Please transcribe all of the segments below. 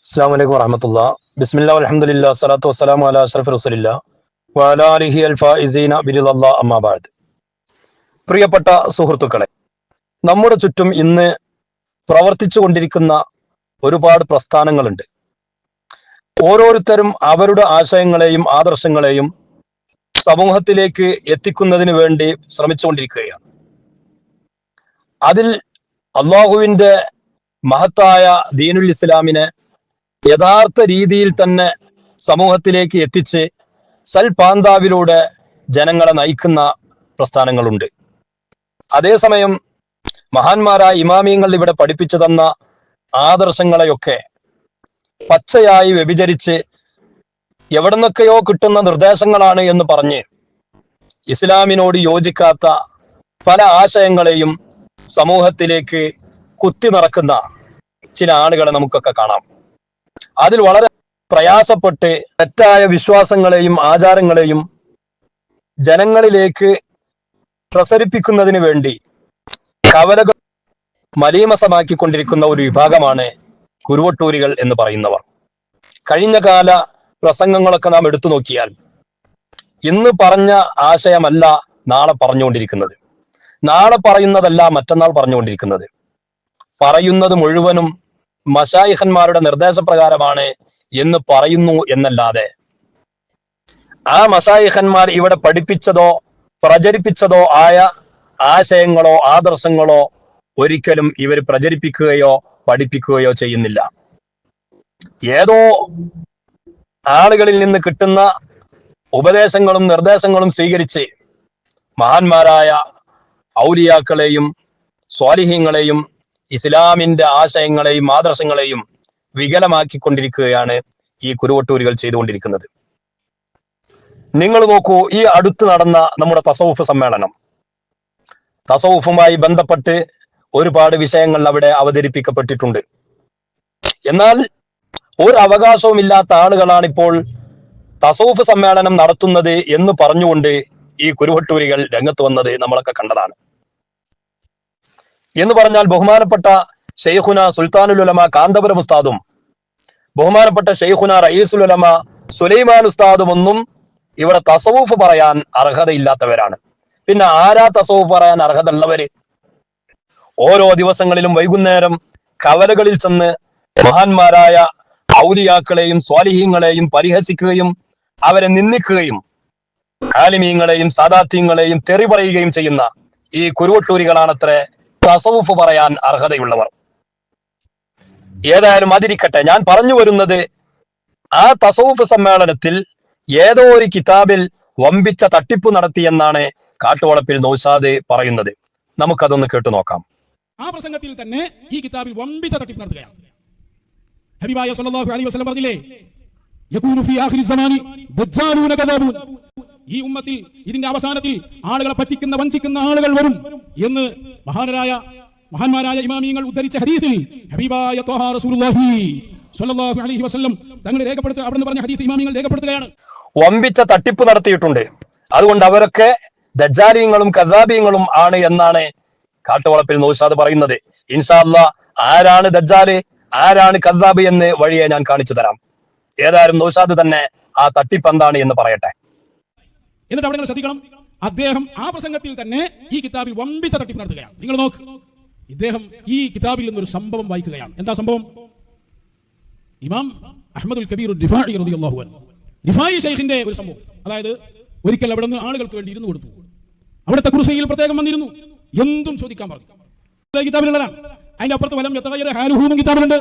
അസ്സലാമു അലൈക്കും വറഹ്മത്തുള്ളാഹി. ബിസ്മില്ലാഹി വൽഹംദുലില്ലാഹി സ്വല്ലല്ലാഹു വസ്സലാമു അലാ അഷ്റഫി റസൂലില്ലാഹി വഅലാ ആലിഹി അൽ ഫായിസീന ബിറിദല്ലാഹി അമ്മാ ബഅദ്. പ്രിയപ്പെട്ട സുഹൃത്തുക്കളെ, നമ്മുടെ ചുറ്റും ഇന്ന് പ്രവർത്തിച്ചു കൊണ്ടിരിക്കുന്ന ഒരുപാട് പ്രസ്ഥാനങ്ങളുണ്ട്. ഓരോരുത്തരും അവരുടെ ആശയങ്ങളെയും ആദർശങ്ങളെയും സമൂഹത്തിലേക്ക് എത്തിക്കുന്നതിന് വേണ്ടി ശ്രമിച്ചുകൊണ്ടിരിക്കുകയാണ്. അതിൽ അള്ളാഹുവിന്റെ മഹത്തായ ദീനുൽ ഇസ്ലാമിനെ യഥാർത്ഥ രീതിയിൽ തന്നെ സമൂഹത്തിലേക്ക് എത്തിച്ച് സൽപാന്താവിലൂടെ ജനങ്ങളെ നയിക്കുന്ന പ്രസ്ഥാനങ്ങളുണ്ട്. അതേസമയം മഹാന്മാരായ ഇമാമിയങ്ങൾ ഇവിടെ പഠിപ്പിച്ചു തന്ന ആദർശങ്ങളെയൊക്കെ പച്ചയായി വ്യഭിചരിച്ച് എവിടുന്നൊക്കെയോ കിട്ടുന്ന നിർദ്ദേശങ്ങളാണ് എന്ന് പറഞ്ഞ് ഇസ്ലാമിനോട് യോജിക്കാത്ത പല ആശയങ്ങളെയും സമൂഹത്തിലേക്ക് കുത്തി നിറക്കുന്ന ചില ആളുകളെ നമുക്കൊക്കെ കാണാം. അതിൽ വളരെ പ്രയാസപ്പെട്ട് തെറ്റായ വിശ്വാസങ്ങളെയും ആചാരങ്ങളെയും ജനങ്ങളിലേക്ക് പ്രസരിപ്പിക്കുന്നതിന് വേണ്ടി കവലകൾ മലീമസമാക്കിക്കൊണ്ടിരിക്കുന്ന ഒരു വിഭാഗമാണ് കുരുവട്ടൂരികൾ എന്ന് പറയുന്നവർ. കഴിഞ്ഞ കാല പ്രസംഗങ്ങളൊക്കെ നാം എടുത്തു നോക്കിയാൽ ഇന്ന് പറഞ്ഞ ആശയമല്ല നാളെ പറഞ്ഞുകൊണ്ടിരിക്കുന്നത്, നാളെ പറയുന്നതല്ല മറ്റന്നാൾ പറഞ്ഞുകൊണ്ടിരിക്കുന്നത്. പറയുന്നത് മുഴുവനും മശായിഖന്മാരുടെ നിർദ്ദേശപ്രകാരമാണ് എന്ന് പറയുന്നു എന്നല്ലാതെ ആ മശായിഖന്മാർ ഇവിടെ പഠിപ്പിച്ചതോ പ്രചരിപ്പിച്ചതോ ആയ ആശയങ്ങളോ ആദർശങ്ങളോ ഒരിക്കലും ഇവർ പ്രചരിപ്പിക്കുകയോ പഠിപ്പിക്കുകയോ ചെയ്യുന്നില്ല. ഏതോ ആളുകളിൽ നിന്ന് കിട്ടുന്ന ഉപദേശങ്ങളും നിർദ്ദേശങ്ങളും സ്വീകരിച്ച് മഹാന്മാരായ ഔലിയാക്കളെയും സ്വാലിഹീങ്ങളെയും ഇസ്ലാമിന്റെ ആശയങ്ങളെയും ആദർശങ്ങളെയും വികലമാക്കിക്കൊണ്ടിരിക്കുകയാണ് ഈ കുരുവട്ടൂരികൾ ചെയ്തുകൊണ്ടിരിക്കുന്നത്. നിങ്ങൾ നോക്കൂ, ഈ അടുത്ത് നടന്ന നമ്മുടെ തസവുഫ് സമ്മേളനം, തസവുഫുമായി ബന്ധപ്പെട്ട് ഒരുപാട് വിഷയങ്ങൾ അവിടെ അവതരിപ്പിക്കപ്പെട്ടിട്ടുണ്ട്. എന്നാൽ ഒരു അവകാശവും ഇല്ലാത്ത ആളുകളാണ് ഇപ്പോൾ തസവുഫ് സമ്മേളനം നടത്തുന്നത് എന്ന് പറഞ്ഞുകൊണ്ട് ഈ കുരുവട്ടൂരികൾ രംഗത്ത് വന്നത് നമ്മളൊക്കെ കണ്ടതാണ്. എന്ന് പറഞ്ഞാൽ ബഹുമാനപ്പെട്ട ഷെയ്ഖുന സുൽത്താനുൽ ഉലമ കാന്തപുരം ഉസ്താദും ബഹുമാനപ്പെട്ട ഷെയ്ഖുന റയീസുൽ ഉലമ സുലൈമാൻ ഉസ്താദും ഒന്നും ഇവിടെ തസവുഫ് പറയാൻ അർഹതയില്ലാത്തവരാണ്. പിന്നെ ആരാ തസവുഫ് പറയാൻ അർഹത ഉള്ളവര്? ഓരോ ദിവസങ്ങളിലും വൈകുന്നേരം കവലകളിൽ ചെന്ന് മഹാന്മാരായ ഔലിയാക്കളെയും സ്വാലിഹീങ്ങളെയും പരിഹസിക്കുകയും അവരെ നിന്ദിക്കുകയും ആലിമീങ്ങളെയും സാദാത്യങ്ങളെയും തെറി പറയുകയും ചെയ്യുന്ന ഈ കുരുവട്ടൂരികളാണത്രേ തസവുഫ് പറയാൻ അർഹതയുള്ളവർ. ഏതായാലും അതിരിക്കട്ടെ, ഞാൻ പറഞ്ഞു വരുന്നത് ആ തസവുഫ് സമ്മേളനത്തിൽ ഏതോ ഒരു കിതാബിൽ വമ്പിച്ച തട്ടിപ്പ് നടത്തിയെന്നാണ് കാട്ടുവളപ്പിൽ നൗഷാദ് പറയുന്നത്. നമുക്കതൊന്ന് കേട്ടു നോക്കാം. ആ പ്രസംഗത്തിൽ തന്നെ ഈ കിതാബിൽ വമ്പിച്ച തട്ടിപ്പ് നടത്തുകയാണ്. ഹബീബായ സല്ലല്ലാഹു അലൈഹി വസല്ലം പറഞ്ഞില്ലേ, യകൂനു ഫീ ആഖിരി സമാനി ദജ്ജാലൂന കദാബൂൻ, ഈ ഉമ്മത്തിൽ ഇതിന്റെ അവസാനത്തിൽ ആളുകളെ പറ്റിക്കുന്ന വഞ്ചിക്കുന്ന ആളുകൾ വരും എന്ന് മഹാന്മാരായ ഇമാമിയങ്ങൾ ഉദ്ധരിച്ച ഹദീസിൽ ഹബീബായ ത്വഹാ റസൂലുള്ളാഹി സ്വല്ലല്ലാഹു അലൈഹി വസല്ലം തങ്ങൾ രേഖപ്പെടുത്തുക, അവിടെ പറഞ്ഞ ഹദീസ് ഇമാമിയങ്ങൾ രേഖപ്പെടുത്തുകയാണ്. വമ്പിച്ച തട്ടിപ്പ് നടത്തിയിട്ടുണ്ട്, അതുകൊണ്ട് അവരൊക്കെ ദജ്ജാലിയങ്ങളും കദാബിയങ്ങളും ആണ് എന്നാണ് കാട്ടുവളപ്പിൽ നൗഷാദ് പറയുന്നത്. ഇൻഷാ അല്ലാഹ് ആരാണ് ദജ്ജാല് ആരാണ് കദാബി എന്ന് വഴിയെ ഞാൻ കാണിച്ചു തരാം. ഏതായാലും നൗഷാദ് തന്നെ ആ തട്ടിപ്പ് എന്താണ് എന്ന് പറയട്ടെ. എന്നിട്ട് അവിടെ നിങ്ങൾ ശ്രദ്ധിക്കണം, അദ്ദേഹം ആ പ്രസംഗത്തിൽ തന്നെ ഈ കിതാബിൽ വമ്പിച്ച തട്ടിപ്പ് നടത്തുകയാണ്. നിങ്ങൾ നോക്ക്, ഇദ്ദേഹം ഈ കിതാബിൽ നിന്നൊരു സംഭവം വായിക്കുകയാണ്. എന്താ സംഭവം? ഇമാം അഹ്മദുൽ കബീർ റിഫാഇ റളിയല്ലാഹു അൻഹു, റിഫാഇ ശൈഖിന്റെ ഒരു സംഭവം. അതായത് ഒരിക്കൽ അവിടെ നിന്ന് ആളുകൾക്ക് വേണ്ടി ഇരുന്ന് കൊടുത്തു. അവിടുത്തെ കുർസിയിൽ പ്രത്യേകം വന്നിരുന്നു, എന്തും ചോദിക്കാൻ പറഞ്ഞു. കിതാബിലുള്ളതാണ്. അതിന്റെ അപ്പുറത്ത് വലം യതഗയ്യറു ഹാലുഹു കിതാബിലുണ്ട്.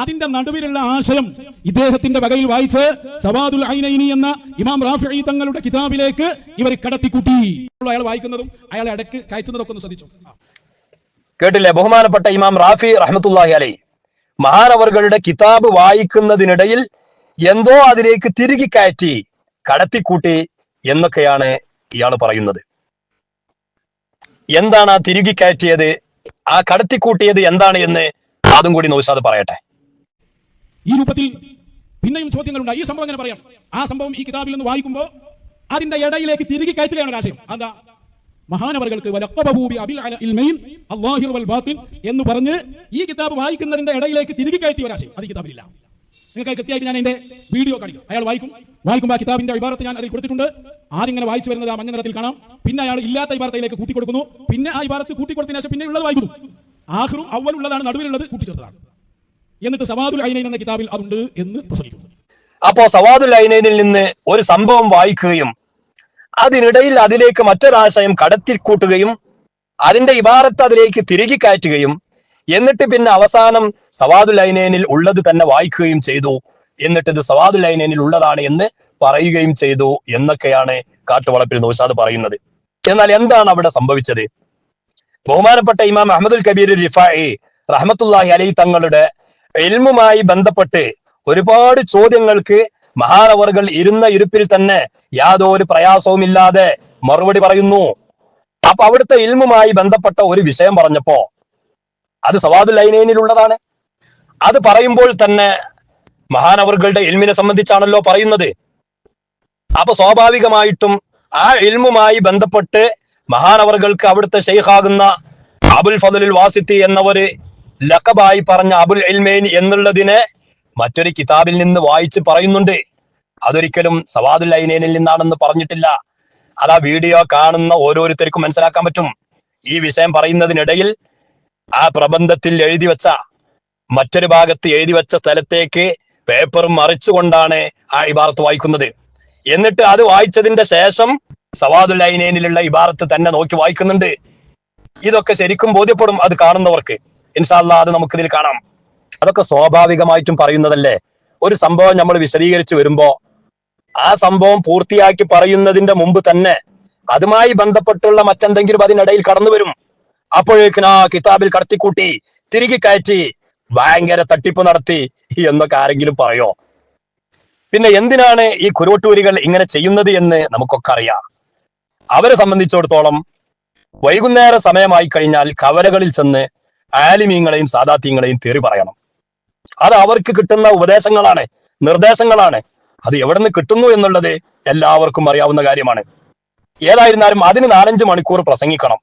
അതിന്റെ നടുവിലുള്ള ആശയം ഇദ്ദേഹത്തിന്റെ വകയിൽ വായിച്ച് സവാദുൽ ഐനൈനി എന്ന ഇമാം റാഫിഈ തങ്ങളുടെ കിതാബിലേക്ക് ഇവർ കടത്തിക്കൂട്ടി. അയാൾ വായിക്കുന്നതും അയാളെ അടക്ക് കയറ്റുന്നതൊക്കെ ഒന്ന് ശ്രദ്ധിച്ചു. കേട്ടില്ലേ? ബഹുമാനപ്പെട്ട ഇമാം റാഫി റഹ്മത്തുള്ളാഹി അലൈഹി മഹാനവറുകളുടെ കിതാബ് വായിക്കുന്നതിനിടയിൽ എന്തോ അതിലേക്ക് തിരികെ കയറ്റി കടത്തിക്കൂട്ടി എന്നൊക്കെയാണ് ഇയാൾ പറയുന്നത്. എന്താണ് ആ തിരികെ കയറ്റിയത്, ആ കടത്തിക്കൂട്ടിയത് എന്താണ് എന്ന് അതും കൂടി നൗഷാദ് പറയട്ടെ. ഈ രൂപത്തിൽ പിന്നെയും ചോദ്യങ്ങളുണ്ട്. ഈ സംഭവം എങ്ങനെ പറയാം? ആ സംഭവം ഈ കിതാബിൽ നിന്ന് വായിക്കുമ്പോൾ അതിന്റെ ഇടയിലേക്ക് തിരികെ കയറ്റുകയാണ് ആശയം. അതാ മഹാനവറുകൾക്ക് എന്ന് പറഞ്ഞ് ഈ കിതാബ് വായിക്കുന്നതിന്റെ ഇടയിലേക്ക് തിരികെ കയറ്റിയ ഒരാശയം അത് കിതാബിലില്ല. നിങ്ങൾക്ക് കൃത്യമായിട്ട് ഞാൻ അതിന്റെ വീഡിയോ കാണിക്കും. അയാൾ വായിക്കുമ്പോൾ ആ കിതാബിന്റെ ഇബാറത്ത് ഞാൻ അതിൽ കൊടുത്തിട്ടുണ്ട്. ആദ്യം ഇങ്ങനെ വായിച്ചു വരുന്നത് ആ മഞ്ഞ നിറത്തിൽ കാണാം. പിന്നെ അയാൾ ഇല്ലാത്ത ഇബാറത്തിലേക്ക് കൂട്ടിക്കൊടുക്കുന്നു. പിന്നെ ആ ഇബാറത്ത് കൂട്ടിക്കൊടുത്തതിന് ശേഷം പിന്നെ ഉള്ളത് വായിക്കുന്നു. ആഖിറും അവലുള്ളതാണ്, നടുവിലുള്ളത് കൂട്ടിച്ചേർത്തതാണ്. എന്നിട്ട് സവാദുൽ ഐനൈൻ എന്ന കിതാബിൽ അതുണ്ട് എന്ന് പ്രസംഗിക്കുന്നു. അപ്പോ സവാദുൽ ഐനൈനിൽ നിന്ന് ഒരു സംഭവം വായിക്കുകയും അതിനിടയിൽ അതിലേക്ക് മറ്റൊരാശയം കടത്തിക്കൂട്ടുകയും അതിന്റെ ഇബാറത്ത് അതിലേക്ക് തിരികെ കയറ്റുകയും എന്നിട്ട് പിന്നെ അവസാനം സവാദുൽ ഐനൈനിൽ ഉള്ളത് തന്നെ വായിക്കുകയും ചെയ്തു. എന്നിട്ട് ഇത് സവാദുൽ ഐനൈനിൽ ഉള്ളതാണ് എന്ന് പറയുകയും ചെയ്തു എന്നൊക്കെയാണ് കാട്ടുവളപ്പിൽ നൗഷാദ് പറയുന്നത്. എന്നാൽ എന്താണ് അവിടെ സംഭവിച്ചത്? ബഹുമാനപ്പെട്ട ഇമാം അഹ്മദുൽ കബീർ റിഫാഇ റഹ്മത്തുള്ളാഹി അലൈഹി തങ്ങളുടെ ഇൽമുമായി ബന്ധപ്പെട്ട് ഒരുപാട് ചോദ്യങ്ങൾക്ക് മഹാനവറുകൾ ഇരുന്ന ഇരുപ്പിൽ തന്നെ യാതൊരു പ്രയാസവുമില്ലാതെ മറുപടി പറയുന്നു. അപ്പൊ അവിടുത്തെ ഇൽമുമായി ബന്ധപ്പെട്ട ഒരു വിഷയം പറഞ്ഞപ്പോ അത് സവാദുൽ ഐനൈനിലുള്ളതാണ്. അത് പറയുമ്പോൾ തന്നെ മഹാനവറുകളുടെ ഇൽമിനെ സംബന്ധിച്ചാണല്ലോ പറയുന്നത്. അപ്പൊ സ്വാഭാവികമായിട്ടും ആ ഇൽമുമായി ബന്ധപ്പെട്ട് മഹാനവറുകൾക്ക് അവിടുത്തെ ഷെയ്ഖാകുന്ന അബുൽ ഫദലുൽ വാസിത്തി എന്നവര് ലഖബായി പറഞ്ഞ അബുൽ ഇൽമൈൻ എന്നുള്ളതിനെ മറ്റൊരു കിതാബിൽ നിന്ന് വായിച്ച് പറയുന്നുണ്ട്. അതൊരിക്കലും സവാദുൽ ഐനൈനിൽ നിന്നാണെന്ന് പറഞ്ഞിട്ടില്ല. അത് ആ വീഡിയോ കാണുന്ന ഓരോരുത്തർക്കും മനസ്സിലാക്കാൻ പറ്റും. ഈ വിഷയം പറയുന്നതിനിടയിൽ ആ പ്രബന്ധത്തിൽ എഴുതി വെച്ച മറ്റൊരു ഭാഗത്ത് എഴുതി വെച്ച സ്ഥലത്തേക്ക് പേപ്പർ മറിച്ചുകൊണ്ടാണ് ആ ഇബാറത്ത് വായിക്കുന്നത്. എന്നിട്ട് അത് വായിച്ചതിന്റെ ശേഷം സവാദുൽ ഐനൈനിലുള്ള ഇബാറത്ത് തന്നെ നോക്കി വായിക്കുന്നുണ്ട്. ഇതൊക്കെ ശരിക്കും ബോധ്യപ്പെടും അത് കാണുന്നവർക്ക്. ഇൻഷാ അല്ലാഹ് അത് നമുക്കിതിൽ കാണാം. അതൊക്കെ സ്വാഭാവികമായിട്ടും പറയുന്നതല്ലേ. ഒരു സംഭവം നമ്മൾ വിശദീകരിച്ചു വരുമ്പോ ആ സംഭവം പൂർത്തിയാക്കി പറയുന്നതിന്റെ മുമ്പ് തന്നെ അതുമായി ബന്ധപ്പെട്ടുള്ള മറ്റെന്തെങ്കിലും അതിനിടയിൽ കടന്നു വരും. അപ്പോഴേക്കും ആ കിതാബിൽ കടത്തിക്കൂട്ടി തിരികെ കയറ്റി ഭയങ്കര തട്ടിപ്പ് നടത്തി എന്നൊക്കെ ആരെങ്കിലും പറയോ? പിന്നെ എന്തിനാണ് ഈ കുരുവട്ടൂരികൾ ഇങ്ങനെ ചെയ്യുന്നത് എന്ന് നമുക്കൊക്കെ അറിയാം. അവരെ സംബന്ധിച്ചിടത്തോളം വൈകുന്നേര സമയമായി കഴിഞ്ഞാൽ കവലകളിൽ ചെന്ന് ആലിമീങ്ങളെയും സാദാത്യങ്ങളെയും തെറി പറയണം. അത് അവർക്ക് കിട്ടുന്ന ഉപദേശങ്ങളാണ്, നിർദ്ദേശങ്ങളാണ്. അത് എവിടെ നിന്ന് കിട്ടുന്നു എന്നുള്ളത് എല്ലാവർക്കും അറിയാവുന്ന കാര്യമാണ്. ഏതായിരുന്നാലും അതിന് 4-5 മണിക്കൂർ പ്രസംഗിക്കണം.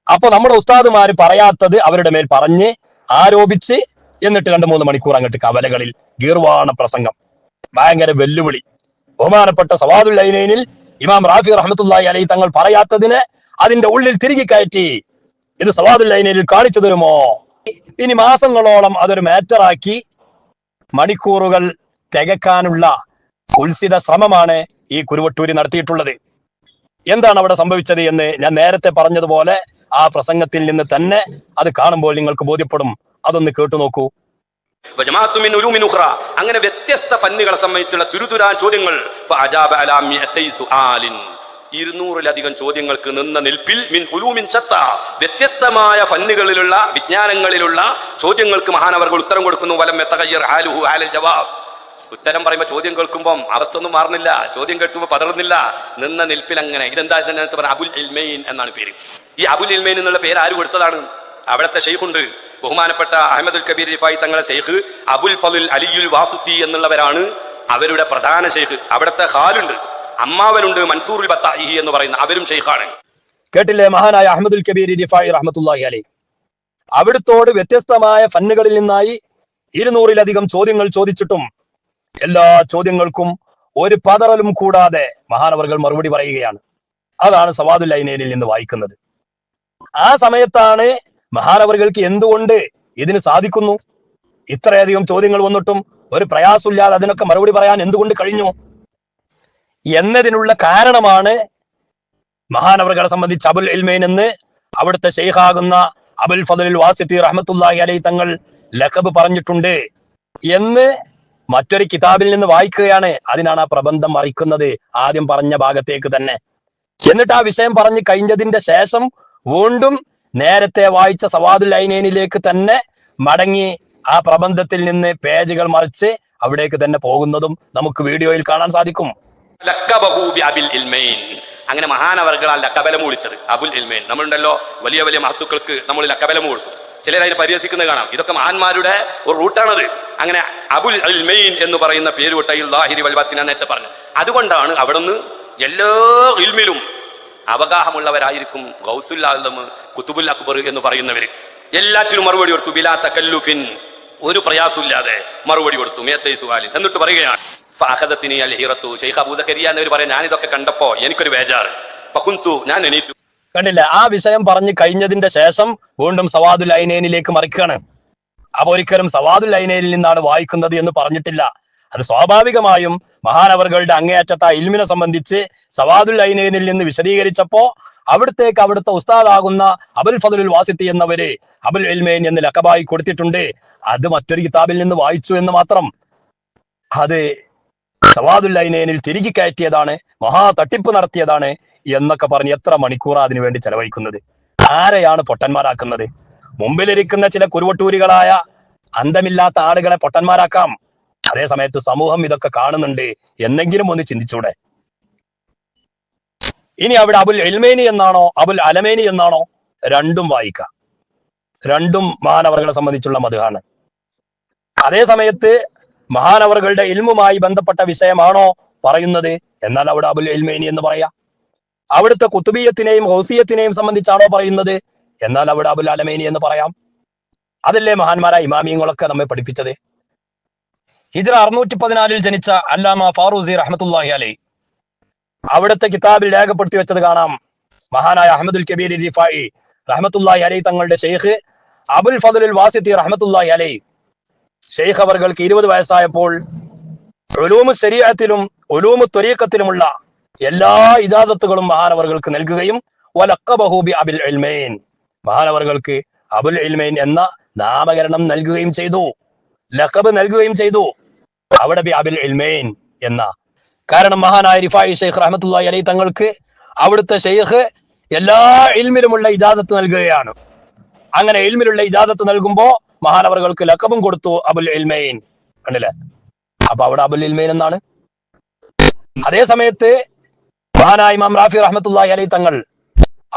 അപ്പൊ നമ്മുടെ ഉസ്താദുമാര് പറയാത്തത് അവരുടെ മേൽ പറഞ്ഞ് ആരോപിച്ച് എന്നിട്ട് 2-3 മണിക്കൂർ അങ്ങോട്ട് കവലകളിൽ ഗീർവാണ പ്രസംഗം, ഭയങ്കര വെല്ലുവിളി. ബഹുമാനപ്പെട്ട സവാദുൽ ഐനൈനിൽ ഇമാം റാഫി റഹ്മത്തുള്ളാഹി അലൈഹി തങ്ങൾ പറയാത്തതിന് അതിന്റെ ഉള്ളിൽ തിരികെ കയറ്റി ഇത് സവാദുൽ ഐനൈനിൽ കാണിച്ചു തരുമോ? ഇനി മാസങ്ങളോളം അതൊരു മാറ്ററാക്കി മണിക്കൂറുകൾ തികക്കാനുള്ള കുൽസിത ശ്രമമാണ് ഈ കുരുവട്ടൂരി നടത്തിയിട്ടുള്ളത്. എന്താണ് അവിടെ സംഭവിച്ചത് എന്ന് ഞാൻ നേരത്തെ പറഞ്ഞതുപോലെ ആ പ്രസംഗത്തിൽ നിന്ന് തന്നെ അത് കാണുമ്പോൾ നിങ്ങൾക്ക് ബോധ്യപ്പെടും. അതൊന്ന് കേട്ടു നോക്കൂ. അങ്ങനെ വ്യത്യസ്ത ഫന്നുകളെ സംബന്ധിച്ചുള്ള തുരുതുരാ ചോദ്യങ്ങൾ 200-ലധികം ചോദ്യങ്ങൾക്ക് നിന്ന നിൽപ്പിൽ മിൻ ഉലൂമിൻ ശത്താ, വ്യത്യസ്തമായ ഫന്നുകളിലുള്ള വിജ്ഞാനങ്ങളിലുള്ള ചോദ്യങ്ങൾക്ക് മഹാനവർകൾ ഉത്തരം കൊടുക്കുന്നു. വലം യതഗയ്യർ ഹാലുഹു ഹാലൽ ജവാബ്. ഉത്തരം പറയുമ്പോൾ ചോദ്യം കേൾക്കുമ്പോൾ അവസ്ഥ ഒന്നും മാറുന്നില്ല, ചോദ്യം കേൾക്കുമ്പോൾ പതറുന്നില്ല, നിന്ന നിൽപ്പിൽ അങ്ങനെ. ഇതെന്താ പറഞ്ഞ അബുൽ ഇൽമൈൻ എന്നാണ് പേര്. ഈ അബുൽ ഇൽമൈൻ എന്നുള്ള പേര് ആര് കൊടുത്തതാണ്? അവിടുത്തെ ഷെയ്ഖുണ്ട്, ബഹുമാനപ്പെട്ട അഹ്മദുൽ കബീർ റിഫായി തങ്ങളെ ഷെയ്ഖ് അബുൽ ഫദൽ അലിയുൽ വാസുത്തി എന്നുള്ളവരാണ് അവരുടെ പ്രധാന ഷെയ്ഖ്. അവിടുത്തെ ഖാലുണ്ട്, അമ്മാവനുണ്ട് മൻസൂറുൽ ബത്താഹി എന്ന് പറയുന്ന, അവരും ഷെയ്ഖാണ്. കേട്ടില്ലേ മഹാനായ അഹ്മദുൽ കബീർ റിഫായി റഹ്മത്തുള്ളാഹി അലൈഹി. അവിടുത്തോട് വ്യത്യസ്തമായ ഫന്നുകളിൽ നിന്നായി 200-ലധികം ചോദ്യങ്ങൾ ചോദിച്ചിട്ടും എല്ലാ ചോദ്യങ്ങൾക്കും ഒരു പതറലും കൂടാതെ മഹാനവർകൾ മറുപടി പറയുകയാണ്. അതാണ് സവാദുൽ ഐനൈനിൽ നിന്ന് വായിക്കുന്നത്. ആ സമയത്താണ് മഹാനവർകൾക്ക് എന്തുകൊണ്ട് ഇതിന് സാധിക്കുന്നു, ഇത്രയധികം ചോദ്യങ്ങൾ വന്നിട്ടും ഒരു പ്രയാസമില്ലാതെ അതിനൊക്കെ മറുപടി പറയാൻ എന്തുകൊണ്ട് കഴിഞ്ഞു എന്നതിനുള്ള കാരണമാണ് മഹാനവർകളെ സംബന്ധിച്ച് അബുൽ ഇൽമൈൻ എന്ന് അവിടുത്തെ ഷെയ്ഖാകുന്ന അബുൽ ഫദലുൽ വാസിത്തി റഹ്മത്തുള്ളാഹി അലൈഹി തങ്ങൾ ലഖബ് പറഞ്ഞിട്ടുണ്ട് എന്ന് മറ്റൊരു കിതാബിൽ നിന്ന് വായിക്കുകയാണ്. അതിനാണ് ആ പ്രബന്ധം മറിക്കുന്നത് ആദ്യം പറഞ്ഞ ഭാഗത്തേക്ക് തന്നെ. എന്നിട്ട് ആ വിഷയം പറഞ്ഞു കഴിഞ്ഞതിന്റെ ശേഷം വീണ്ടും നേരത്തെ വായിച്ച സവാദുൽ ഐനൈനിലേക്ക് തന്നെ മടങ്ങി ആ പ്രബന്ധത്തിൽ നിന്ന് പേജുകൾ മറിച്ച് അവിടേക്ക് തന്നെ പോകുന്നതും നമുക്ക് വീഡിയോയിൽ കാണാൻ സാധിക്കും. അങ്ങനെ മഹാനവർകളാൽ ലക്കബലം വിളിച്ചത് അബുൽ ഇൽമൈൻ. നമ്മളുണ്ടല്ലോ വലിയ വലിയ മഹത്തുക്കൾക്ക് നമ്മൾ ലക്കബലം കൊടുക്കും. ചിലർ അതിനെ പരിഹസിക്കുന്നത് കാണാം. ഇതൊക്കെ മഹാന്മാരുടെ ഒരു റൂട്ടാണത്. അങ്ങനെ അബുൽ ഇൽമൈൻ എന്ന് പറയുന്ന പേര് വിട്ടയിൽ ലാഹിരി വൽബത്തിന നേരത്തെ പറഞ്ഞു. അതുകൊണ്ടാണ് അവിടുന്ന് എല്ലാ ഇൽമിലും അവഗാഹമുള്ളവരായിരിക്കും ഗൗസുൽ ആലം, കുതുബുൽ അക്ബർ എന്ന് പറയുന്നവര്. എല്ലാറ്റിനും മറുപടി കൊടുത്തു. ബിലാ തകല്ലുഫിൻ, ഒരു പ്രയാസമില്ലാതെ മറുപടി കൊടുത്തു മേത്തൈ സുഹാലിൻ. എന്നിട്ട് പറയുകയാണ് ഫഅഖദത്നി അൽ ഹിറത്തു. ശൈഖ് അബൂ സക്കരിയ എന്നവർ പറയാൻ ഞാൻ ഇതൊക്കെ കണ്ടപ്പോ എനിക്കൊരു ബേജാറ്. ഫകുന്തു, ഞാൻ എണീറ്റു. കണ്ടില്ല, ആ വിഷയം പറഞ്ഞു കഴിഞ്ഞതിന്റെ ശേഷം വീണ്ടും സവാദുൽ ഐനൈനിലേക്ക് മറിക്കുകയാണ്. അപ്പൊ ഒരിക്കലും സവാദുൽ ഐനൈനിൽ നിന്നാണ് വായിക്കുന്നത് എന്ന് പറഞ്ഞിട്ടില്ല. അത് സ്വാഭാവികമായും മഹാനവറുകളുടെ അങ്ങേയറ്റത്തെ ഇൽമിനെ സംബന്ധിച്ച് സവാദുൽ ഐനൈനിൽ നിന്ന് വിശദീകരിച്ചപ്പോ അവിടത്തേക്ക് അവിടുത്തെ ഉസ്താദാകുന്ന അബുൽ ഫദ്ലുൽ വാസിത്തി എന്നവര് അബുൽ ഇൽമൈൻ എന്ന് ലഖബായി കൊടുത്തിട്ടുണ്ട്. അത് മറ്റൊരു കിതാബിൽ നിന്ന് വായിച്ചു എന്ന് മാത്രം. അത് സവാദുൽ ഐനൈനിൽ തിരികെ കയറ്റിയതാണ്, മഹാ തട്ടിപ്പ് നടത്തിയതാണ് എന്നൊക്കെ പറഞ്ഞ് എത്ര മണിക്കൂറാ അതിനു വേണ്ടി ചെലവഴിക്കുന്നത്? ആരെയാണ് പൊട്ടന്മാരാക്കുന്നത്? മുമ്പിലിരിക്കുന്ന ചില കുരുവട്ടൂരികളായ അന്തമില്ലാത്ത ആളുകളെ പൊട്ടന്മാരാക്കാം. അതേ സമയത്ത് സമൂഹം ഇതൊക്കെ കാണുന്നുണ്ട് എന്നെങ്കിലും ഒന്ന് ചിന്തിച്ചൂടെ? ഇനി അവിടെ അബുൽ ഇൽമൈനി എന്നാണോ അബുൽ അലമൈനി എന്നാണോ? രണ്ടും വായിക്കാം. രണ്ടും മഹാനവറുകളെ സംബന്ധിച്ചുള്ള മദ്ഹാണ്. അതേ സമയത്ത് മഹാനവറുകളുടെ ഇൽമുമായി ബന്ധപ്പെട്ട വിഷയമാണോ പറയുന്നത്? എന്നാൽ അവിടെ അബുൽ ഇൽമൈനി എന്ന് പറയാം. അവിടുത്തെ കുത്തുബിയത്തിനെയും ഹൗസിയത്തിനെയും സംബന്ധിച്ചാണോ പറയുന്നത്? എന്നാൽ അവിടെ അബുൽ അലമൈനി എന്ന് പറയാം. അതല്ലേ മഹാന്മാരായ ഇമാമിയങ്ങളൊക്കെ നമ്മെ പഠിപ്പിച്ചത്. ഹിജ്റ 614 ജനിച്ച അല്ലാമ ഫാറൂസി റഹ്മത്തുള്ളാഹി അലൈഹി അവിടുത്തെ കിതാബിൽ രേഖപ്പെടുത്തി വെച്ചത് കാണാം. മഹാനായ അഹ്മദുൽ കബീർ റിഫായി റഹ്മത്തുള്ളാഹി അലൈഹി തങ്ങളുടെ ഷെയ്ഖ് അബുൽ ഫദ്ലുൽ വാസിത്തി റഹ്മത്തുള്ളാഹി അലൈഹി ഷെയ്ഖ് അവർക്ക് 20 വയസ്സായപ്പോൾ ഉലൂമു ശരീഅത്തിലും ഉലൂമു ത്വരീഖത്തിലുമുള്ള എല്ലാ ഇജാസത്തുകളും മഹാനവറുകൾക്ക് നൽകുകയും വലഖബഹു ബി അബുൽ ഇൽമൈൻ, മഹാനവറുകൾക്ക് അബുൽ ഇൽമൈൻ എന്ന നാമകരണം നൽകുകയും ചെയ്തു, ലഖബ് നൽകുകയും ചെയ്തു. അവിടെ ബി അബുൽ ഇൽമൈൻ എന്ന കാരണം മഹാനായ റിഫായി ഷെയ്ഖ് റഹ്മത്തുള്ളാഹി അലൈഹി തങ്ങൾക്ക് അവിടുത്തെ ഷെയ്ഖ് എല്ലാ ഇൽമിലുമുള്ള ഇജാസത്ത് നൽകുകയാണ്. അങ്ങനെ ഇൽമിലുള്ള ഇജാസത്ത് നൽകുമ്പോ മഹാനവറുകൾക്ക് ലഖബും കൊടുത്തു, അബുൽ ഇൽമൈൻ. കണ്ടില്ലേ? അപ്പൊ അവിടെ അബുൽ ഇൽമൈൻ എന്നാണ്. അതേ സമയത്ത് മഹാനായ ഇമാം റാഫി റഹ്മത്തുള്ളാഹി അലൈഹി തങ്ങൾ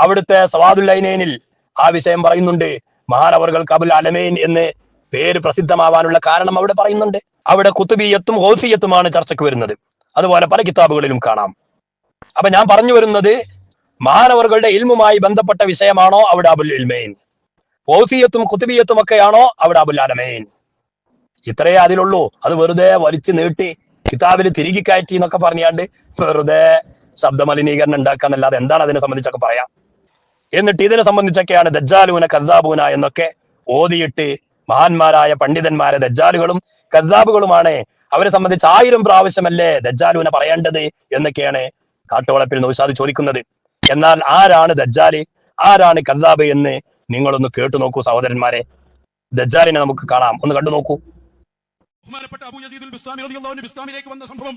അവിടുത്തെ സവാദുൽ ഐനൈനിൽ ആ വിഷയം പറയുന്നുണ്ട്. മഹാനവറുകൾക്ക് അബുൽ അലമൈൻ എന്ന് പേര് പ്രസിദ്ധമാവാനുള്ള കാരണം അവിടെ പറയുന്നുണ്ട്. അവിടെ കുത്തുബിയത്തും ഗൗസിയത്തുമാണ് ചർച്ചയ്ക്ക് വരുന്നത്. അതുപോലെ പല കിതാബുകളിലും കാണാം. അപ്പൊ ഞാൻ പറഞ്ഞു വരുന്നത്, മഹാനവറുകളുടെ ഇൽമുമായി ബന്ധപ്പെട്ട വിഷയമാണോ അവിടെ അബുൽ ഇൽമൈൻ, ഗൗസിയത്തും കുത്തുബിയത്തും ഒക്കെയാണോ അവിടെ അബുൽ അലമൈൻ? ഇത്രയേ അതിലുള്ളൂ. അത് വെറുതെ വലിച്ചു നീട്ടി കിതാബിൽ തിരികെ കയറ്റി എന്നൊക്കെ പറഞ്ഞാണ്ട് വെറുതെ ശബ്ദമലിനീകരണം ഉണ്ടാക്കാന്നല്ലാതെ എന്താണ് അതിനെ സംബന്ധിച്ചൊക്കെ പറയാം. എന്നിട്ട് ഇതിനെ സംബന്ധിച്ചൊക്കെയാണ് ദജ്ജാലൂന കദ്ദാബൂന എന്നൊക്കെ ഓതിയിട്ട് മഹാന്മാരായ പണ്ഡിതന്മാരെ ദജ്ജാലുകളും കദ്ദാബുകളുമാണ്, അവരെ സംബന്ധിച്ച് 1000 പ്രാവശ്യമല്ലേ ദജ്ജാലൂന പറയേണ്ടത് എന്നൊക്കെയാണ് കാട്ടുവളപ്പിൽ നൗഷാദ് ചോദിക്കുന്നത്. എന്നാൽ ആരാണ് ദജ്ജാല്, ആരാണ് കദ്ദാബ് എന്ന് നിങ്ങളൊന്ന് കേട്ടു നോക്കൂ സഹോദരന്മാരെ. ദജ്ജാലിനെ നമുക്ക് കാണാം, ഒന്ന് കണ്ടു നോക്കൂ. ബഹുമാനപ്പെട്ട അബൂ യസീദുൽ ബിസ്താമി റളിയല്ലാഹു അൻഹു ബിസ്താമിലേക്ക് വന്ന സംഭവം,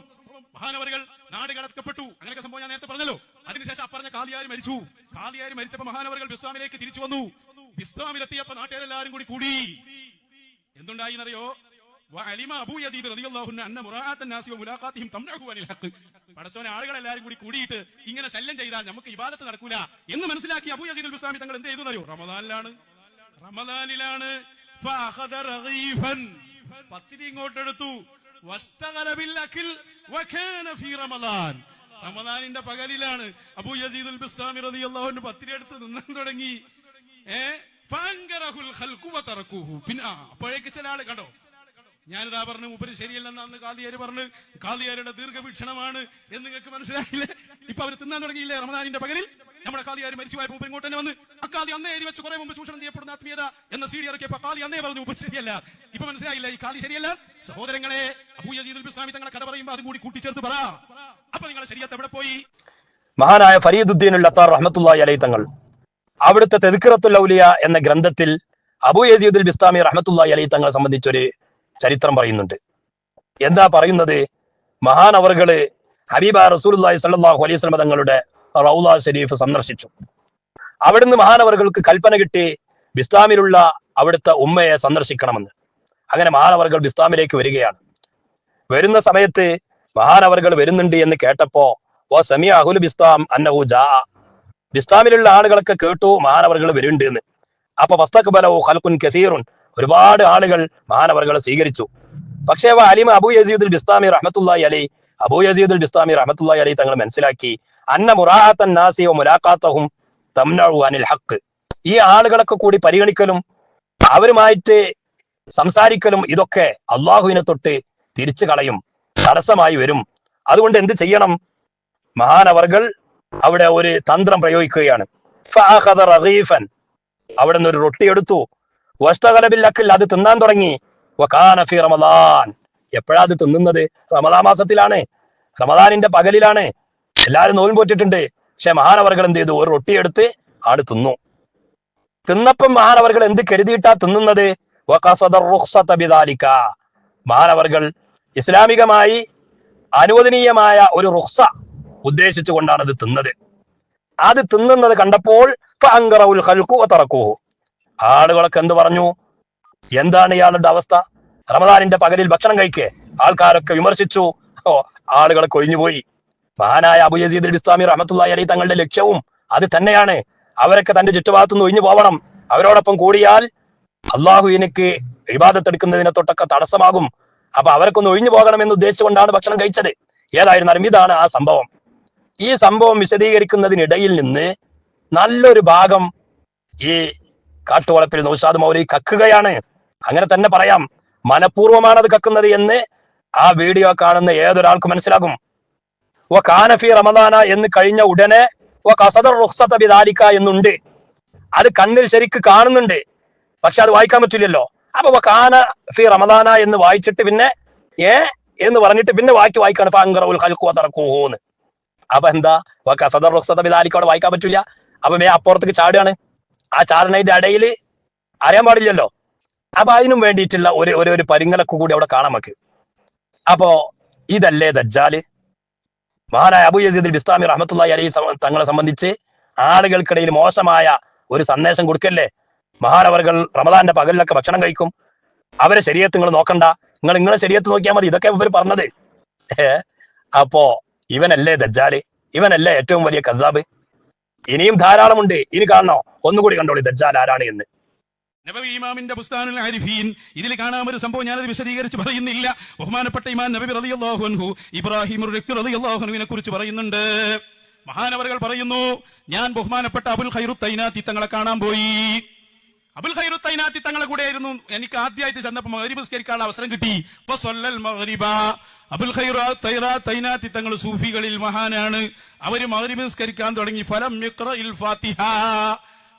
മഹാനവറുകൾ നാട് കടത്തപ്പെട്ടു. അങ്ങനെയൊക്കെ സംഭവം ഞാൻ നേരത്തെ പറഞ്ഞല്ലോ. അതിനുശേഷം അപ്പറഞ്ഞ കാദിയാരി മരിച്ചു. കാദിയാരി മരിച്ചപ്പോൾ മഹാനവറുകൾ ബിസ്താമിലേക്ക് തിരിച്ചു വന്നു. ബിസ്താമിലെത്തിയപ്പോൾ നാട്ടുകാരെല്ലാരും കൂടി എന്തുണ്ടായി എന്നറിയോ? വഅലിമ അബൂ യസീദ് റളിയല്ലാഹു അൻഹു അന്ന മുറാഅത്തൻ നാസി വമുലാഖാതിഹിം തംനഉ അനിൽ ഹഖ്. പടച്ചോനെ, ആളുകളെല്ലാരും കൂടിയിട്ട് ഇങ്ങനെ ശല്യം ചെയ്താൽ നമുക്ക് ഇബാദത്ത് നടക്കൂല എന്ന് മനസ്സിലാക്കി അബൂ യസീദുൽ ബിസ്താമി തങ്ങൾ എന്ത് ചെയ്തു എന്നറിയോ? റമദാനിലാണ് ഫഅഖദ റഗീഫൻ, പത്തിരി ഇങ്ങോട്ടെടുത്തു. റമദാനിന്റെ പകലിലാണ് അബൂ യസീദുൽ ബിസ്താമി റളിയല്ലാഹു അൻഹു പത്തിരി എടുത്ത് നിന്നാൻ തുടങ്ങി. പിന്നെ അപ്പോഴേക്ക് ചില ആള് കണ്ടോ, ഞാനിതാ പറഞ്ഞു മൂപ്പര് ശരിയല്ലെന്ന് അന്ന് കാദിയാര് പറഞ്ഞു, കാദിയാരുടെ ദീർഘവീക്ഷണമാണ് എന്ന് നിങ്ങൾക്ക് മനസ്സിലായില്ലേ? ഇപ്പൊ അവര് തിന്നാൻ തുടങ്ങിയില്ലേ? റമദാനിന്റെ പകലിൽ നമ്മുടെ കാദിയാര് മരിച്ചുപോയപ്പോ മൂപ്പര് ഇങ്ങോട്ട് തന്നെ വന്ന് അക്കാദി അന്നേ എഴുതി വെച്ച് കുറെ മുമ്പ് ചൂഷണം ചെയ്യപ്പെടുന്ന ആത്മീയത എന്ന CD ഇറക്കിയപ്പോ കാദി അന്നേ പറഞ്ഞു മൂപ്പര് ശരിയല്ല. ഇപ്പൊ മനസ്സിലായില്ല ഈ കാദി ശരിയല്ല? സഹോദരങ്ങളെ, അബൂ യസീദുൽ ബിസ്താമി തങ്ങളെ കഥ പറയുമ്പോ അതും കൂടി കൂട്ടിച്ചേർത്ത് പറ. അപ്പൊ നിങ്ങളെ ശരീഅത്ത് എവിടെ പോയി? മഹാനായ ഫരീദുദ്ദീൻ അത്താർ റഹ്മത്തുള്ളാഹി അലൈഹി തങ്ങൾ അവിടുത്തെ തദ്കിറത്തുൽ ഔലിയ എന്ന ഗ്രന്ഥത്തിൽ അബൂ യസീദുൽ ബിസ്താമി റഹ്മത്തുള്ളാഹി അലൈഹി തങ്ങളെ സംബന്ധിച്ചൊരു ചരിത്രം പറയുന്നുണ്ട്. എന്താ പറയുന്നത്? മഹാനവറുകള് ഹബീബ റസൂലുള്ളാഹി സ്വല്ലല്ലാഹു അലൈഹി വസല്ലം തങ്ങളുടെ റൗള ശരീഫ് സന്ദർശിച്ചു. അവിടുന്ന് മഹാനവറുകൾക്ക് കൽപ്പന കിട്ടി ബിസ്താമിലുള്ള അവിടുത്തെ ഉമ്മയെ സന്ദർശിക്കണമെന്ന്. അങ്ങനെ മഹാനവറുകൾ ബിസ്താമിലേക്ക് വരികയാണ്. വരുന്ന സമയത്ത് മഹാനവറുകൾ വരുന്നുണ്ട് എന്ന് കേട്ടപ്പോ സമീഅ അഹ്ലു ബിസ്താം അന്നഹു ജാഅ, ബിസ്താമിലുള്ള ആളുകളൊക്കെ കേട്ടു മഹാനവറുകൾ വരുന്നുണ്ട് എന്ന്. അപ്പൊ വസ്തഖ്ബലഹു ഖൽഖുൻ കസീറുൻ, ഒരുപാട് ആളുകൾ മഹാനവറുകളെ സ്വീകരിച്ചു. പക്ഷേ അലിമ അബൂ യസീദുൽ ബിസ്താമി റഹ്മത്തുള്ളാഹി അലൈഹി, അബൂ യസീദുൽ ബിസ്താമി റഹ്മത്തുള്ളാഹി അലൈഹി തങ്ങൾ മനസ്സിലാക്കി അന്ന മുറാഅത്തൻ നാസി വമുലാഖാതഹും തംനഉ അനിൽ ഹഖ്, ഈ ആളുകളൊക്കെ കൂടി പരിഗണിക്കലും അവരുമായിട്ട് സംസാരിക്കലും ഇതൊക്കെ അള്ളാഹുവിനെ തൊട്ട് തിരിച്ചു കളയും, തടസ്സമായി വരും. അതുകൊണ്ട് എന്ത് ചെയ്യണം? മഹാനവർകൾ അവിടെ ഒരു തന്ത്രം പ്രയോഗിക്കുകയാണ്. ഫഅഖദ റഗീഫൻ, അവിടെ നിന്ന് ഒരു റൊട്ടി എടുത്തു. വസ്തഗല ബിൽ അക്ൽ, അത് തിന്നാൻ തുടങ്ങി. വകാന ഫി റമളാൻ, എപ്പോഴാ അത് തിന്നുന്നത്? റമളാൻ മാസത്തിലാണ്, റമളാനിന്റെ പകലിലാണ്. എല്ലാവരും നോമ്പ് പോറ്റിട്ടുണ്ട്. പക്ഷെ മഹാനവർകൾ എന്ത് ചെയ്തു? ഒരു റൊട്ടി എടുത്ത് ആട് തിന്നു. തിന്നപ്പം മഹാനവർകൾ എന്ത് കരുതിയിട്ടാ തിന്നുന്നത്? മഹാനവർകൾ ഇസ്ലാമികമായി അനുവദനീയമായ ഒരു റുഖ്സ ഉദ്ദേശിച്ചു കൊണ്ടാണ് അത് തിന്നത്. അത് തിന്നുന്നത് കണ്ടപ്പോൾ ആളുകളൊക്കെ എന്ത് പറഞ്ഞു? എന്താണ് ഇയാളുടെ അവസ്ഥ? റമദാനിന്റെ പകലിൽ ഭക്ഷണം കഴിക്കേ? ആൾക്കാരൊക്കെ വിമർശിച്ചു. ആളുകളെ കൊഴിഞ്ഞുപോയി. മഹാനായ അബൂ യസീദ് ബിസ്താമി റഹ്മത്തുള്ളാഹി അലൈഹി തങ്ങളുടെ ലക്ഷ്യവും അത് തന്നെയാണ്. അവരൊക്കെ തന്റെ ചുറ്റുഭാഗത്തുനിന്ന് ഒഴിഞ്ഞു പോകണം. അവരോടൊപ്പം കൂടിയാൽ അള്ളാഹു എനിക്ക് ഇബാദത്ത് എടുക്കുന്നതിനെ തൊട്ടൊക്കെ തടസ്സമാകും. അപ്പൊ അവർക്കൊന്ന് ഒഴിഞ്ഞു പോകണമെന്ന് ഉദ്ദേശിച്ചുകൊണ്ടാണ് ഭക്ഷണം കഴിച്ചത്. ഏതായിരുന്നാലും ഇതാണ് ആ സംഭവം. ഈ സംഭവം വിശദീകരിക്കുന്നതിനിടയിൽ നിന്ന് നല്ലൊരു ഭാഗം ഈ കാട്ടുവളപ്പിൽ നൗഷാദ് മൗലവി കക്കുകയാണ്. അങ്ങനെ തന്നെ പറയാം. മനഃപൂർവ്വമാണ് അത് കക്കുന്നത് എന്ന് ആ വീഡിയോ കാണുന്ന ഏതൊരാൾക്ക് മനസ്സിലാകും. വ കാനഫി റമദാന എന്ന് കഴിഞ്ഞ ഉടനെ വ ഖസദർ റുഖ്സത ബിദാലിക എന്നുണ്ട്. അത് കണ്ണിൽ ശരിക്ക് കാണുന്നുണ്ട്, പക്ഷെ അത് വായിക്കാൻ പറ്റില്ലല്ലോ. അപ്പൊ വ കാന ഫി റമദാന എന്ന് വായിച്ചിട്ട് പിന്നെ എന്ന് പറഞ്ഞിട്ട് പിന്നെ വായിക്കാണ് ഫഅൻഖറഉൽ ഖൽഖു വതറഖൂഹുന്ന്. അപ്പൊ എന്താ? വ ഖസദർ റുഖ്സത ബിദാലിക അവിടെ വായിക്കാൻ പറ്റില്ല. അപ്പൊ അപ്പുറത്തേക്ക് ചാടുകയാണ്. ആ ചാടണതിന്റെ ഇടയിൽ അറിയാൻ പാടില്ലല്ലോ. അപ്പൊ അതിനും വേണ്ടിയിട്ടുള്ള ഒരു പരിങ്ങലൊക്കെ കൂടി അവിടെ കാണാം നമുക്ക്. അപ്പോ ഇതല്ലേ ദജ്ജാല്? മഹാനായ അബൂ യസീദ് ബിസ്താമി റഹ്മത്തുള്ളാഹി അലൈഹി തങ്ങളെ സംബന്ധിച്ച് ആളുകൾക്കിടയിൽ മോശമായ ഒരു സന്ദേശം കൊടുക്കല്ലേ? മഹാനവർകൾ റമദാന്റെ പകലിലൊക്കെ ഭക്ഷണം കഴിക്കും. അവരെ ശരീഅത്ത് നിങ്ങൾ നോക്കണ്ട, നിങ്ങളെ ശരീഅത്ത് നോക്കിയാൽ മതി. ഇതൊക്കെ ഇവർ പറഞ്ഞത്. അപ്പോ ഇവനല്ലേ ദജ്ജാല്? ഇവനല്ലേ ഏറ്റവും വലിയ കദ്ദാബ്? ഇനിയും ധാരാളമുണ്ട്. ഇനി കാണണോ? ഒന്നുകൂടി കണ്ടോളി ദജ്ജാൽ ആരാണ് എന്ന്. നബവി ഇമാമിന്റെ ബുസ്താനുൽ ആരിഫീൻ ഇതിൽ കാണാൻ ഒരു സംഭവം ഞാനത് വിശദീകരിച്ച് പറയുന്നില്ല. ബഹുമാനപ്പെട്ട ഇമാം നബവി റളിയല്ലാഹു അൻഹു ഇബ്രാഹിം റളിയല്ലാഹു അൻഹുവിനെ കുറിച്ച് പറയുന്നുണ്ട്. മഹാനവറുകൾ പറയുന്നു, ഞാൻ ബഹുമാനപ്പെട്ട അബുൽ ഖൈറു തൈനാത്തി തങ്ങളെ കാണാൻ പോയി. അബുൽ ഖൈറു തൈനാത്തി തങ്ങളെ കൂടെ ആയിരുന്നു എനിക്ക് ആദ്യമായിട്ട് ചെന്നപ്പോൾ മഗ്രിബ് നിസ്കരിക്കാനുള്ള അവസരം കിട്ടി. അബുൽ ഖൈറു തൈനാത്തി തങ്ങൾ സൂഫികളിൽ മഹാനാണ്. അവര് മഗ്രിബ് നിസ്കരിക്കാൻ തുടങ്ങി. ഫലം യഖ്റഇൽ ഫാത്തിഹ,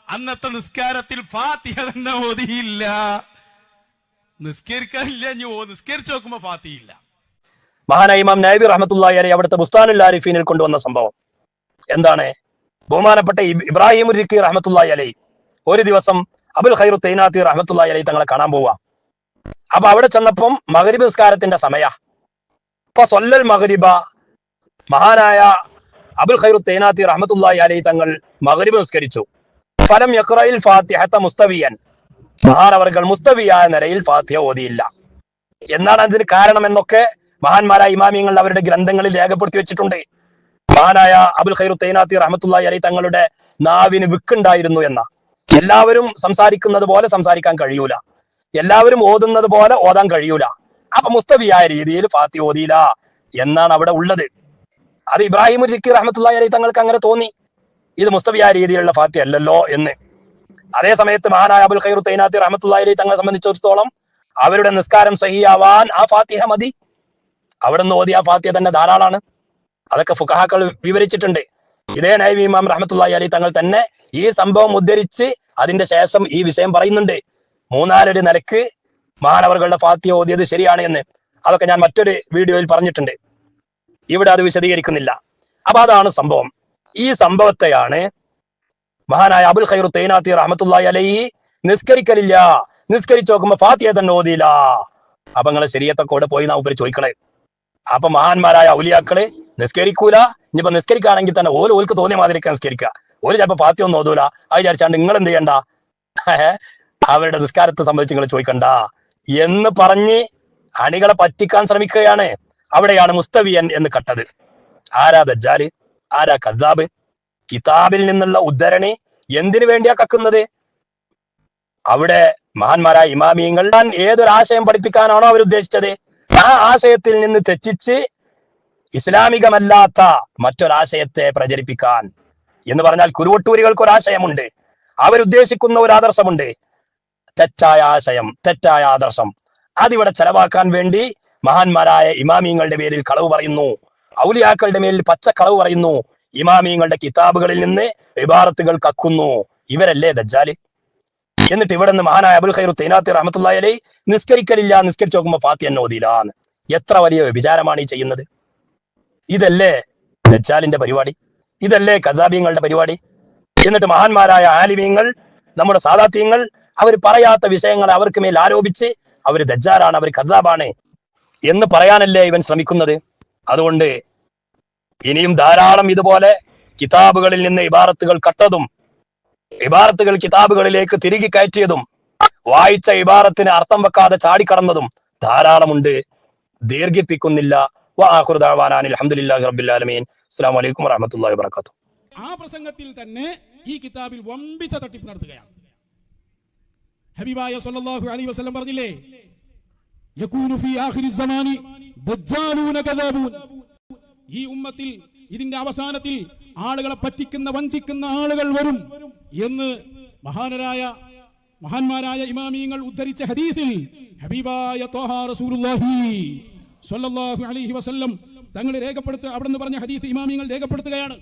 അന്നത്തെ നിസ്കാരത്തിൽ ഫാത്തിഹ തന്നെ ഓതിയില്ല. നിസ്കരിക്കാനില്ല, നിസ്കരിച്ചു നോക്കുമ്പോ ഫാത്തിഹയില്ല. മഹാനായ ഇമാം നബവി റഹ്മത്തുള്ളാഹി അലൈഹി അവിടുത്തെ ബുസ്താനുൽ ആരിഫീനിൽ കൊണ്ടുവന്ന സംഭവം എന്താണ്? ബഹുമാനപ്പെട്ട ഇബ്രാഹിം റിക്കി റഹ്മത്തുള്ളാഹി അലൈഹി ഒരു ദിവസം അബുൽ ഖൈറു തൈനാത്തി റഹ്മത്തുള്ളാഹി അലൈഹി തങ്ങളെ കാണാൻ പോവാ. അപ്പൊ അവിടെ ചെന്നപ്പം മഗ്രിബ് നിസ്കാരത്തിന്റെ സമയ. അപ്പൊ സൊല്ലൽ മഗ്രിബ, മഹാനായ അബുൽ ഖൈറു തൈനാത്തി റഹ്മത്തുള്ളാഹി അലൈഹി തങ്ങൾ മഗ്രിബ് നിസ്കരിച്ചു. ഫലം യഖ്റഇൽ ഫാത്തിഹത മുസ്തവിയൻ, മഹാനവർകൾ മുസ്തവിയായ നിലയിൽ ഫാത്തിഹ ഓതിയില്ല. എന്നാണ് അതിന് കാരണം എന്നൊക്കെ മഹാന്മാരായ ഇമാമിയങ്ങൾ അവരുടെ ഗ്രന്ഥങ്ങളിൽ രേഖപ്പെടുത്തി വെച്ചിട്ടുണ്ട്. മഹാനായ അബുൽ ഖൈറു തൈനാത്തി റഹ്മത്തുള്ളാഹി അലൈഹി തങ്ങളുടെ നാവിന് വിക്കുണ്ടായിരുന്നു എന്ന. എല്ലാവരും സംസാരിക്കുന്നത് പോലെ സംസാരിക്കാൻ കഴിയൂല, എല്ലാവരും ഓതുന്നത് പോലെ ഓതാൻ കഴിയൂല. അപ്പൊ മുസ്തവിയായ രീതിയിൽ ഫാത്തിഹ ഓതിയില്ല എന്നാണ് അവിടെ ഉള്ളത്. അത് ഇബ്രാഹിം റിക്കി റഹ്മത്തുള്ളാഹി അലൈഹി തങ്ങൾക്ക് അങ്ങനെ തോന്നി, ഇത് മുസ്തവിയായ രീതിയിലുള്ള ഫാത്തിഹ അല്ലല്ലോ എന്ന്. അതേ സമയത്ത് മഹാനായ അബുൽ ഖൈറു തൈനാത്തി റഹ്മത്തുള്ളാഹി അലൈഹി തങ്ങളെ സംബന്ധിച്ചിടത്തോളം അവരുടെ നിസ്കാരം സഹിയാവാൻ ആ ഫാത്തിഹ മതി. അവിടെ നിന്ന് ഓതി ആ ഫാത്തിഹ തന്നെ ധാരാളാണ്. അതൊക്കെ ഫുഖഹാക്കൾ വിവരിച്ചിട്ടുണ്ട്. ഇതേ നബവി ഇമാം റഹ്മത്തുള്ളാഹി അലൈഹി തങ്ങൾ തന്നെ ഈ സംഭവം ഉദ്ധരിച്ച് അതിന്റെ ശേഷം ഈ വിഷയം പറയുന്നുണ്ട്. മൂന്നാലൊരു നിലക്ക് മഹാനവറുകളുടെ ഫാത്തിഹ ഓതിയത് ശരിയാണ് എന്ന്. അതൊക്കെ ഞാൻ മറ്റൊരു വീഡിയോയിൽ പറഞ്ഞിട്ടുണ്ട്, ഇവിടെ അത് വിശദീകരിക്കുന്നില്ല. അപ്പൊ അതാണ് സംഭവം. ഈ സംഭവത്തെയാണ് മഹാനായ അബുൽ ഖൈറു തൈനാത്തി റഹ്മത്തുള്ളാഹി അലൈഹി നിസ്കരിക്കലില്ല, നിസ്കരിച്ചു നോക്കുമ്പോ ഫാത്തിഹ തന്നെ ഓതിയില്ല. അപ്പൊ നിങ്ങളെ ശരീഅത്തൊക്കെ ഇവിടെ പോയി നാ ഉപരി ചോദിക്കണേ. അപ്പൊ മഹാന്മാരായ ഔലിയാക്കള് നിസ്കരിക്കൂല. ഇനിയിപ്പോ നിസ്കരിക്കുകയാണെങ്കിൽ തന്നെ ഓൽക്ക് തോന്നിയ മാതിരിക്കാൻ നിസ്കരിക്കുക. ഓല് ചിലപ്പോ ഫാത്തിഹ ഒന്നും ഓതൂല. അത് വിചാരിച്ചാണ്ട് നിങ്ങൾ എന്ത് ചെയ്യണ്ട, അവരുടെ നിസ്കാരത്തെ സംബന്ധിച്ച് നിങ്ങൾ ചോദിക്കണ്ട എന്ന് പറഞ്ഞ് അണികളെ പറ്റിക്കാൻ ശ്രമിക്കുകയാണ്. അവിടെയാണ് മുസ്തവിയൻ എന്ന് കട്ടത്. ആരാ ദജ്ജാല്? ആരാ കദ്ദാബ്? കിതാബിൽ നിന്നുള്ള ഉദ്ധരണി എന്തിനു വേണ്ടിയാ കക്കുന്നത്? അവിടെ മഹാന്മാരായ ഇമാമിയങ്ങൾ ഏതൊരാശയം പഠിപ്പിക്കാനാണോ അവരുദ്ദേശിച്ചത്, ആ ആശയത്തിൽ നിന്ന് തെറ്റിച്ച് ഇസ്ലാമികമല്ലാത്ത മറ്റൊരാശയത്തെ പ്രചരിപ്പിക്കാൻ എന്ന് പറഞ്ഞാൽ കുരുവട്ടൂരികൾക്ക് ഒരാശയമുണ്ട്, അവരുദ്ദേശിക്കുന്ന ഒരു ആദർശമുണ്ട്. തെറ്റായ ആശയം, തെറ്റായ ആദർശം അതിവിടെ ചെലവാക്കാൻ വേണ്ടി മഹാന്മാരായ ഇമാമിങ്ങളുടെ പേരിൽ കളവ് പറയുന്നു, ഔലിയാക്കളുടെ മേലിൽ പച്ചക്കളവ് പറയുന്നു, ഇമാമിങ്ങളുടെ കിതാബുകളിൽ നിന്ന് ഇബാറത്തുകൾ കക്കുന്നു. ഇവരല്ലേ ദജ്ജാല്? എന്നിട്ട് ഇവിടെ നിന്ന് മഹാനായ അബുൽ ഖൈർ തൈനാത്തി റഹ്മത്തുള്ളാഹി അലൈഹി നിസ്കരിക്കലില്ല, നിസ്കരിച്ചു നോക്കുമ്പോ ഫാത്തിഹ ഓതിയില്ലാന്ന്. എത്ര വലിയ വിചാരമാണ് ഈ ചെയ്യുന്നത്? ഇതല്ലേ ദജ്ജാലിന്റെ പരിപാടി? ഇതല്ലേ കദാബീങ്ങളുടെ പരിപാടി? എന്നിട്ട് മഹാന്മാരായ ആലിമീങ്ങൾ, നമ്മുടെ സാദാത്യങ്ങൾ, അവർ പറയാത്ത വിഷയങ്ങൾ അവർക്ക് മേൽ ആരോപിച്ച് അവർ ദജ്ജാലാണ്, അവർ കദാബാണ് എന്ന് പറയാനല്ലേ ഇവൻ ശ്രമിക്കുന്നത്? അതുകൊണ്ട് ഇനിയും ധാരാളം ഇതുപോലെ കിതാബുകളിൽ നിന്ന് ഇബാറത്തുകൾ കട്ടതും ഇബാറത്തുകൾ കിതാബുകളിലേക്ക് തിരികെ കയറ്റിയതും വായിച്ച ഇബാറത്തിന് അർത്ഥം വെക്കാതെ ചാടിക്കടന്നതും ധാരാളമുണ്ട്. ദീർഘിപ്പിക്കുന്നില്ല. വആഖിറു ദഅവാനാ അൽഹംദുലില്ലാഹി റബ്ബിൽ ആലമീൻ. അസ്സലാമു അലൈക്കും വറഹ്മത്തുള്ളാഹി വബറകാതുഹു. ആ പ്രസംഗത്തിൽ തന്നെ ഈ കിതാബിൽ വമ്പിച്ച തട്ടിപ്പ് നടത്തുകയാണ്. ഹബീബായ സല്ലല്ലാഹു അലൈഹി വസല്ലം പറഞ്ഞില്ലേ, യകൂനു ഫീ ആഖിരി സമാനി ദജ്ജാലൂന കദാബൂൻ. ഈ ഉമ്മത്തിൽ ഇതിന്റെ അവസാനത്തിൽ ആളുകളെ പറ്റിക്കുന്ന, വഞ്ചിക്കുന്ന ആളുകൾ വരും എന്ന് മഹാന്മാരായ ഇമാമിയങ്ങൾ ഉദ്ധരിച്ച ഹദീസിൽ ഹബീബായ ത്വഹ റസൂലുള്ളാഹി സ്വല്ലല്ലാഹു അലൈഹി വസല്ലം തങ്ങൾ അവിടുന്ന് പറഞ്ഞ ഹദീസ് ഇമാമിയങ്ങൾ രേഖപ്പെടുത്തുകയാണ്.